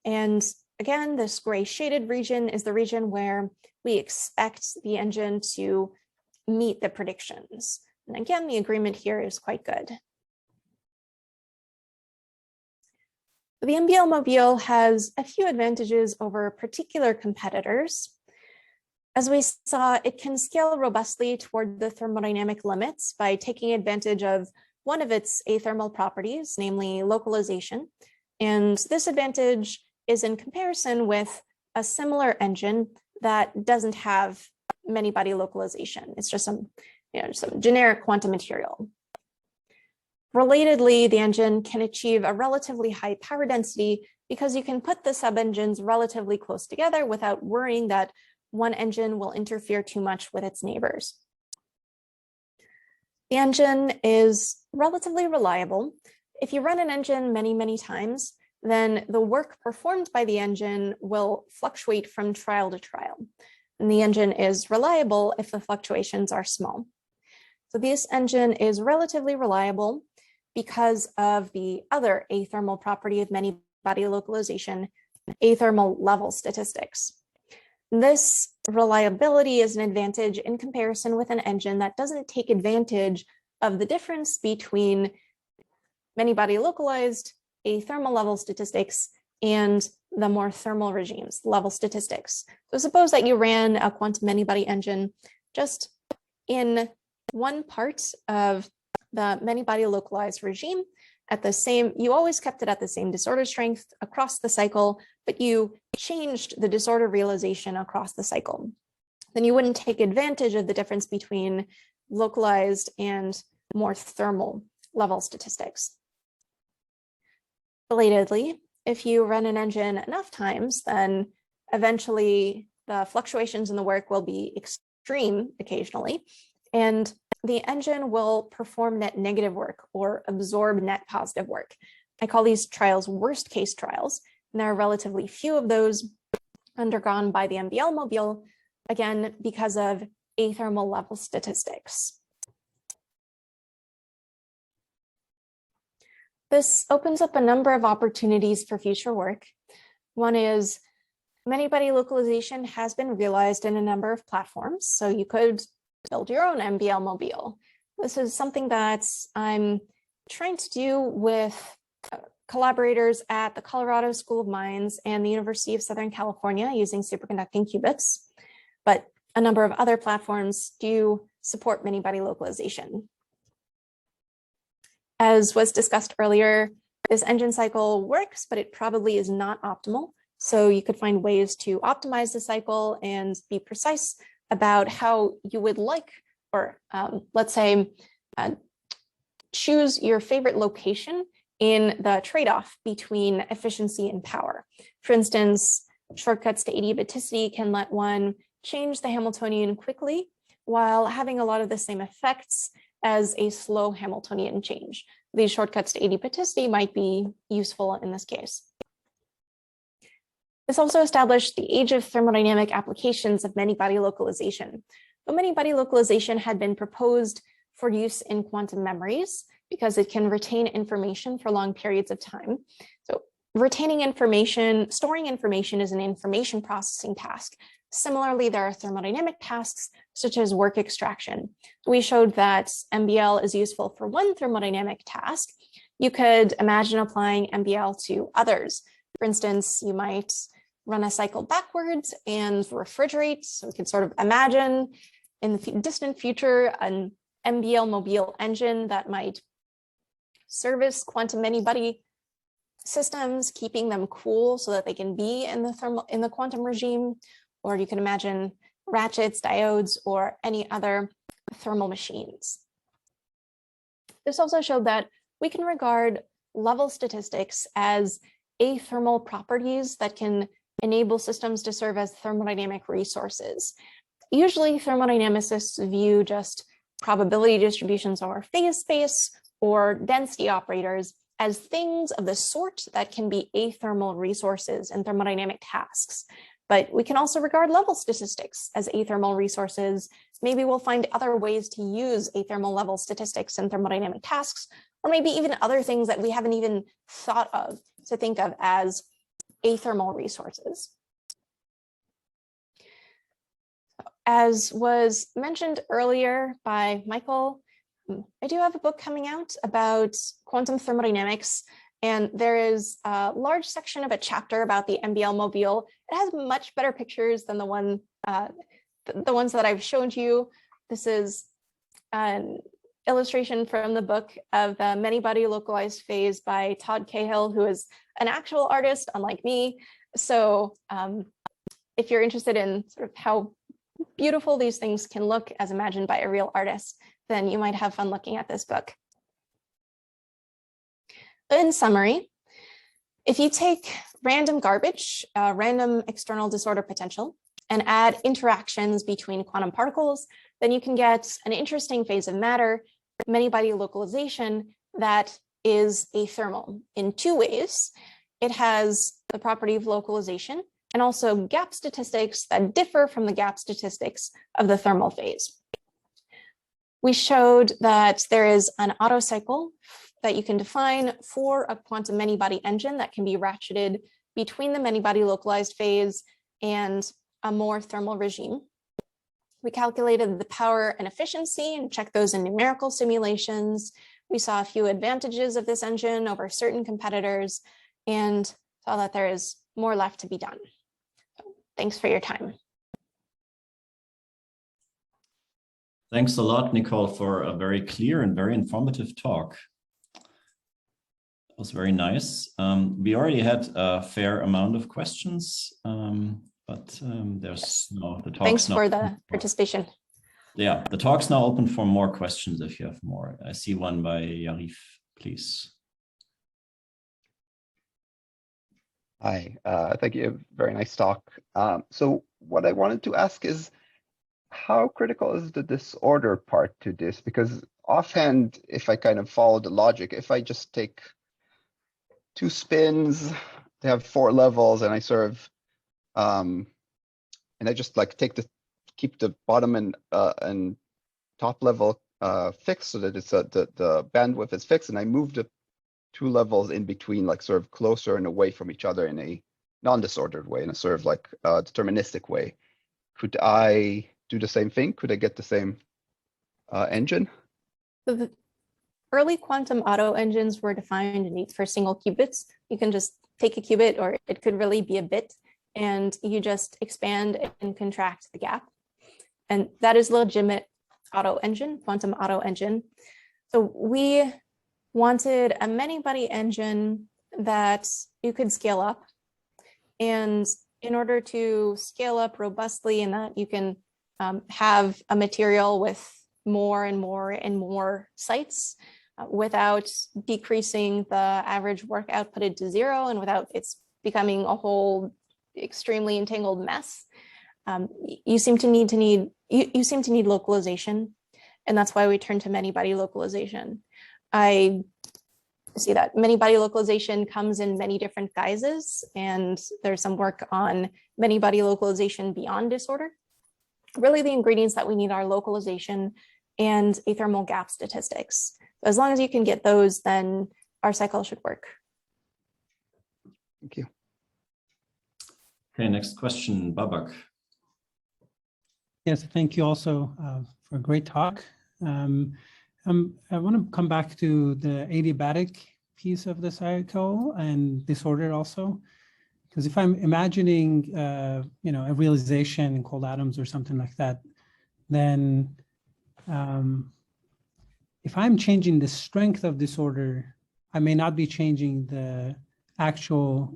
And again, this gray shaded region is the region where we expect the engine to meet the predictions. And again, the agreement here is quite good. The MBL-mobile has a few advantages over particular competitors. As we saw, it can scale robustly toward the thermodynamic limits by taking advantage of one of its athermal properties, namely localization. And this advantage is in comparison with a similar engine that doesn't have many-body localization. It's just some generic quantum material. Relatedly, the engine can achieve a relatively high power density because you can put the sub-engines relatively close together without worrying that one engine will interfere too much with its neighbors. The engine is relatively reliable. If you run an engine many, many times, then the work performed by the engine will fluctuate from trial to trial. And the engine is reliable if the fluctuations are small. So this engine is relatively reliable because of the other athermal property of many-body localization, athermal level statistics. This reliability is an advantage in comparison with an engine that doesn't take advantage of the difference between many-body-localized athermal level statistics and the more thermal regimes, level statistics. So suppose that you ran a quantum many-body engine just in one part of the many-body-localized regime at the same, you always kept it at the same disorder strength across the cycle, but you changed the disorder realization across the cycle. Then you wouldn't take advantage of the difference between localized and more thermal level statistics. Relatedly, if you run an engine enough times, then eventually the fluctuations in the work will be extreme occasionally, and the engine will perform net negative work or absorb net positive work. I call these trials worst case trials, and there are relatively few of those undergone by the MBL-mobile, again, because of athermal level statistics. This opens up a number of opportunities for future work. One is many-body localization has been realized in a number of platforms, so you could build your own MBL-mobile. This is something that I'm trying to do with collaborators at the Colorado School of Mines and the University of Southern California using superconducting qubits, but a number of other platforms do support many-body localization. As was discussed earlier, this engine cycle works, but it probably is not optimal. So you could find ways to optimize the cycle and be precise about how you would like, or let's say, choose your favorite location in the trade-off between efficiency and power. For instance, shortcuts to adiabaticity can let one change the Hamiltonian quickly while having a lot of the same effects as a slow Hamiltonian change. These shortcuts to adiabaticity might be useful in this case. This also established the age of thermodynamic applications of many-body localization. But many-body localization had been proposed for use in quantum memories because it can retain information for long periods of time. So retaining information, storing information is an information processing task. Similarly, there are thermodynamic tasks such as work extraction. We showed that MBL is useful for one thermodynamic task. You could imagine applying MBL to others. For instance, you might run a cycle backwards and refrigerate. So we could sort of imagine in the distant future an MBL-mobile engine that might service quantum many-body systems, keeping them cool so that they can be in the quantum regime. Or you can imagine ratchets, diodes, or any other thermal machines. This also showed that we can regard level statistics as athermal properties that can enable systems to serve as thermodynamic resources. Usually thermodynamicists view just probability distributions over phase space or density operators as things of the sort that can be athermal resources in thermodynamic tasks. But we can also regard level statistics as athermal resources. Maybe we'll find other ways to use athermal level statistics in thermodynamic tasks, or maybe even other things that we haven't even thought of to think of as athermal resources. As was mentioned earlier by Michael, I do have a book coming out about quantum thermodynamics, and there is a large section of a chapter about the MBL-mobile. It has much better pictures than the ones that I've shown to you. This is an illustration from the book of the Many-body-localized phase by Todd Cahill, who is an actual artist, unlike me. So if you're interested in sort of how beautiful these things can look as imagined by a real artist, then you might have fun looking at this book. In summary, if you take random garbage, random external disorder potential, and add interactions between quantum particles, then you can get an interesting phase of matter, many-body localization, that is athermal in two ways. It has the property of localization and also gap statistics that differ from the gap statistics of the thermal phase. We showed that there is an Autocycle that you can define for a quantum many-body engine that can be ratcheted between the many-body localized phase and a more thermal regime. We calculated the power and efficiency and checked those in numerical simulations. We saw a few advantages of this engine over certain competitors and saw that there is more left to be done. So, thanks for your time. Thanks a lot, Nicole, for a very clear and very informative talk. It was very nice. We already had a fair amount of questions, but there's no, the talk's Thanks now for the participation. Yeah, the talk's now open for more questions if you have more. I see one by Yarif, please. Hi, thank you. Very nice talk. So what I wanted to ask is, how critical is the disorder part to this? Because offhand, if I kind of follow the logic, if I just take two spins, they have 4 levels, and I sort of, and I just like keep the bottom and top level fixed so that it's the bandwidth is fixed, and I move the 2 levels in between, like sort of closer and away from each other in a non-disordered way, in a sort of like deterministic way. Could I do the same thing? Could I get the same engine? So the early quantum Otto engines were defined for single qubits. You can just take a qubit, or it could really be a bit, and you just expand and contract the gap. And that is a legitimate Otto engine, quantum Otto engine. So we wanted a many-body engine that you could scale up. And in order to scale up robustly and that you can have a material with more and more and more sites without decreasing the average work outputted to 0 and without it's becoming a whole extremely entangled mess, you seem to need localization, and that's why we turn to many-body localization. I see that many-body localization comes in many different guises, and there's some work on many-body localization beyond disorder. Really, the ingredients that we need are localization and a thermal gap statistics. As long as you can get those, then our cycle should work. Thank you. Okay, next question, Babak. Yes, thank you also for a great talk. I want to come back to the adiabatic piece of the cycle and disorder also, because if I'm imagining, you know, a realization in cold atoms or something like that, then if I'm changing the strength of disorder, I may not be changing the actual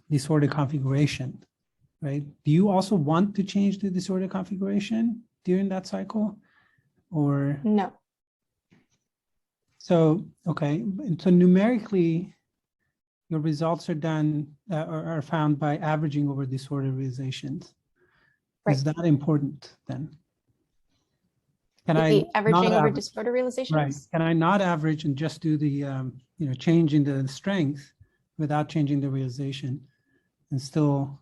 disorder configuration, right? Do you also want to change the disorder configuration during that cycle, or? No. So, okay, so numerically, your results are done are found by averaging over disorder realizations. Right. Is that important then? Can I averaging over average, disorder realizations? right? Can I not average and just do the you know, change in the strength without changing the realization and still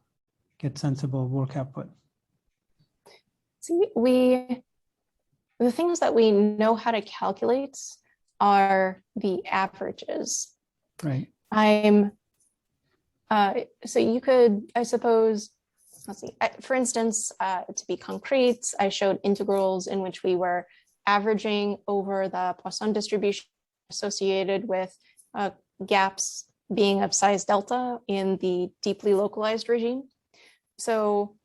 get sensible work output? See, the things that we know how to calculate are the averages. Right. So you could, I suppose, let's see, for instance, to be concrete, I showed integrals in which we were averaging over the Poisson distribution associated with gaps being of size delta in the deeply localized regime. So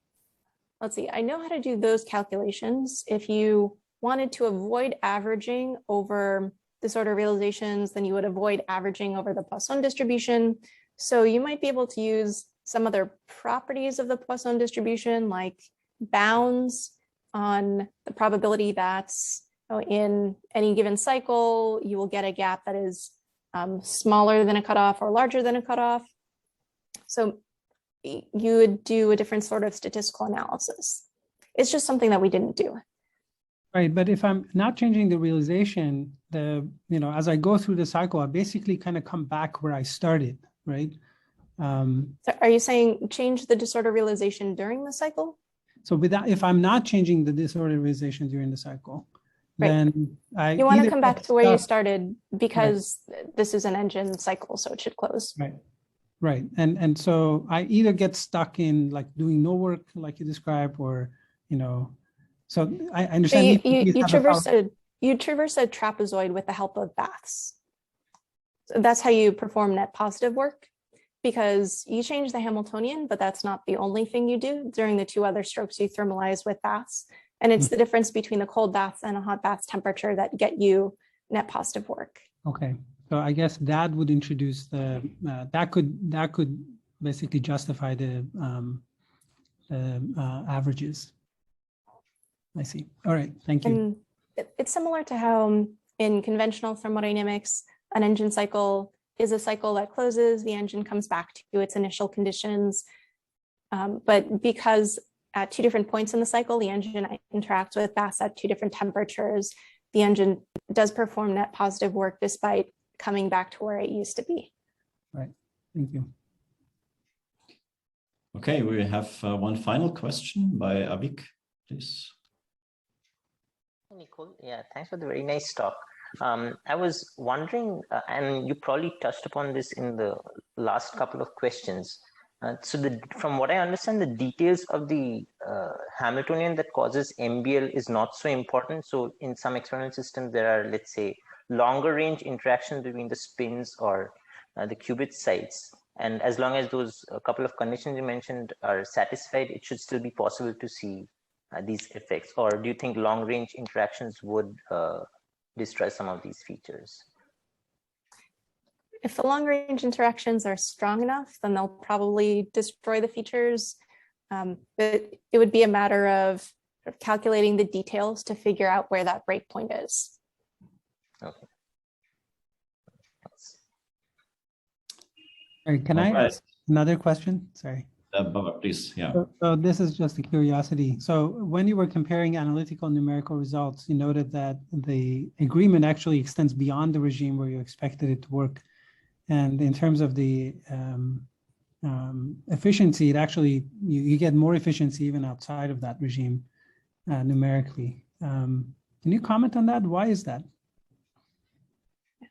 let's see, I know how to do those calculations. If you wanted to avoid averaging over disorder realizations, then you would avoid averaging over the Poisson distribution. So you might be able to use some other properties of the Poisson distribution, like bounds on the probability that in any given cycle, you will get a gap that is smaller than a cutoff or larger than a cutoff. So you would do a different sort of statistical analysis. It's just something that we didn't do. Right, but if I'm not changing the realization, you know, as I go through the cycle, I basically kind of come back where I started, right? So are you saying change the disorder realization during the cycle? So if I'm not changing the disorder realization during the cycle, right, then you want to come back to where you stuck. started, because this is an engine cycle, so it should close. Right, right, and so I either get stuck in like doing no work, like you described, or you know. So I understand. So you traverse a trapezoid with the help of baths. So that's how you perform net positive work, because you change the Hamiltonian, but that's not the only thing you do. During the two other strokes, you thermalize with baths. And it's the difference between the cold baths and a hot bath's temperature that get you net positive work. Okay, so I guess that would introduce the, that could basically justify the averages. I see. All right, thank you. And it's similar to how in conventional thermodynamics, an engine cycle is a cycle that closes, the engine comes back to its initial conditions. But because at two different points in the cycle, the engine interacts with baths at two different temperatures, the engine does perform net positive work despite coming back to where it used to be. Right, thank you. Okay, we have one final question by Avik, please. Nicole, yeah, thanks for the very nice talk. I was wondering, and you probably touched upon this in the last couple of questions. From what I understand, the details of the Hamiltonian that causes MBL is not so important. So in some experimental systems, there are, let's say, longer range interactions between the spins or the qubit sites. And as long as those a couple of conditions you mentioned are satisfied, it should still be possible to see these effects. Or do you think long range interactions would destroy some of these features? If the long range interactions are strong enough, then they'll probably destroy the features. But it would be a matter of calculating the details to figure out where that breakpoint is. Okay. Sorry, can I ask another question? Sorry. Please, yeah. So this is just a curiosity. So when you were comparing analytical numerical results, you noted that the agreement actually extends beyond the regime where you expected it to work. And in terms of the efficiency, it actually, you get more efficiency even outside of that regime numerically. Can you comment on that? Why is that?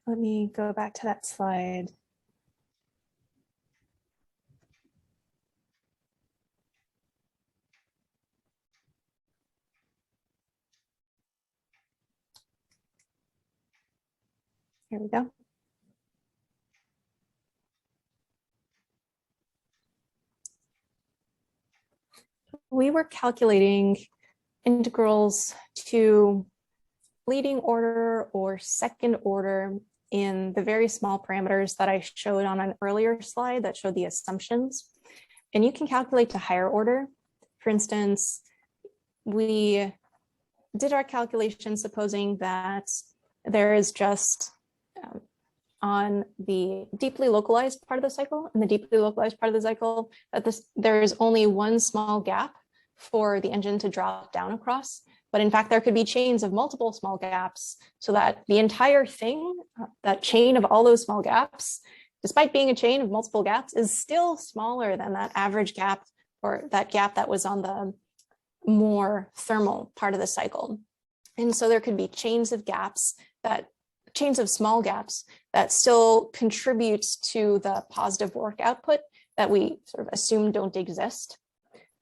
Let me go back to that slide. Here we go. We were calculating integrals to leading order or second order in the very small parameters that I showed on an earlier slide that showed the assumptions. And you can calculate to higher order. For instance, we did our calculation supposing that there is just on the deeply localized part of the cycle, in the deeply localized part of the cycle, that there is only one small gap for the engine to drop down across. But in fact, there could be chains of multiple small gaps so that the entire thing, that chain of all those small gaps, despite being a chain of multiple gaps, is still smaller than that average gap or that gap that was on the more thermal part of the cycle. And so there could be chains of gaps chains of small gaps that still contributes to the positive work output that we sort of assume don't exist.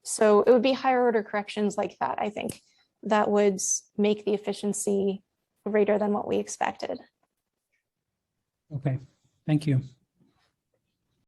So it would be higher order corrections like that, I think, that would make the efficiency greater than what we expected. Okay, thank you.